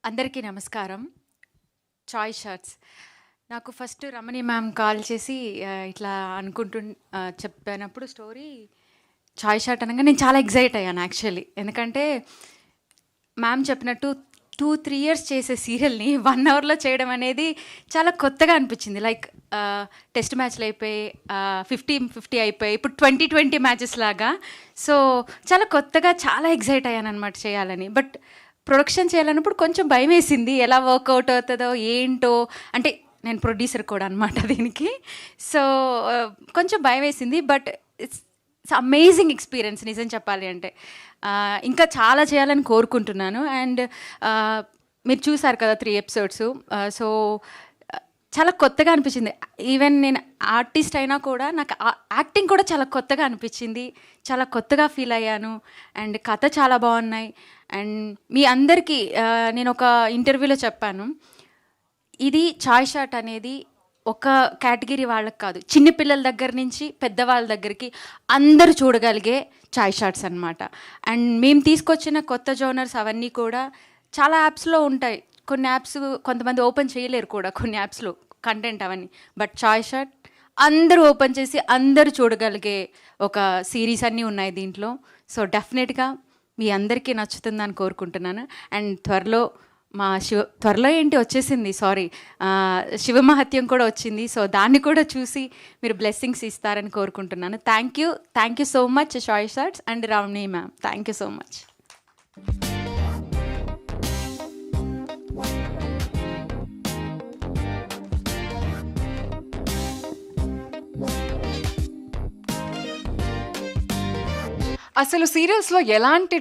అందరికీ నమస్కారం. చాయ్ షాట్స్. నాకు ఫస్ట్ రమణి మ్యామ్ కాల్ చేసి ఇట్లా చెప్పినప్పుడు స్టోరీ చాయ్ షాట్ అనగా నేను చాలా ఎక్సైట్ అయ్యాను యాక్చువల్లీ. ఎందుకంటే మ్యామ్ చెప్పినట్టు 2-3 ఇయర్స్ చేసే సీరియల్ని 1 అవర్లో చేయడం అనేది చాలా కొత్తగా అనిపించింది. లైక్ టెస్ట్ మ్యాచ్లు అయిపోయి 50-50 అయిపోయి ఇప్పుడు 20-20 మ్యాచెస్ లాగా. సో చాలా కొత్తగా చాలా ఎక్సైట్ అయ్యాను అనమాట చేయాలని. బట్ ప్రొడక్షన్ చేయాలన్నప్పుడు కొంచెం భయం వేసింది, ఎలా వర్కౌట్ అవుతుందో ఏంటో. అంటే నేను ప్రొడ్యూసర్ కూడా అనమాట దీనికి. సో కొంచెం భయం వేసింది. బట్ ఇట్స్ అమేజింగ్ ఎక్స్పీరియన్స్ నిజం చెప్పాలి అంటే. ఇంకా చాలా చేయాలని కోరుకుంటున్నాను. అండ్ మీరు చూసారు కదా 3 ఎపిసోడ్స్. సో చాలా కొత్తగా అనిపించింది. ఈవెన్ నేను ఆర్టిస్ట్ అయినా కూడా నాకు యాక్టింగ్ కూడా చాలా కొత్తగా అనిపించింది. చాలా కొత్తగా ఫీల్ అయ్యాను. అండ్ కథ చాలా బాగున్నాయి. అండ్ మీ అందరికీ నేను ఒక ఇంటర్వ్యూలో చెప్పాను, ఇది చాయ్ షాట్ అనేది ఒక కేటగిరీ వాళ్ళకి కాదు, చిన్నపిల్లల దగ్గర నుంచి పెద్దవాళ్ళ దగ్గరికి అందరూ చూడగలిగే చాయ్ షాట్స్ అనమాట. అండ్ మేము తీసుకొచ్చిన కొత్త జోనర్స్ అవన్నీ కూడా చాలా యాప్స్లో ఉంటాయి. కొన్ని యాప్స్ కొంతమంది ఓపెన్ చేయలేరు కూడా, కొన్ని యాప్స్లో కంటెంట్ అవన్నీ. బట్ చాయ్ షాట్ అందరూ ఓపెన్ చేసి అందరూ చూడగలిగే ఒక సిరీస్ అన్నీ ఉన్నాయి దీంట్లో. సో డెఫినెట్గా మీ అందరికీ నచ్చుతుందని కోరుకుంటున్నాను. అండ్ త్వరలో ఏంటి వచ్చేసింది, శివమహత్యం కూడా వచ్చింది. సో దాన్ని కూడా చూసి మీరు బ్లెస్సింగ్స్ ఇస్తారని కోరుకుంటున్నాను. Thank you so much chai shots and Ramani ma'am. Thank you so much. అసలు సీరియల్స్‌లో ఎలాంటి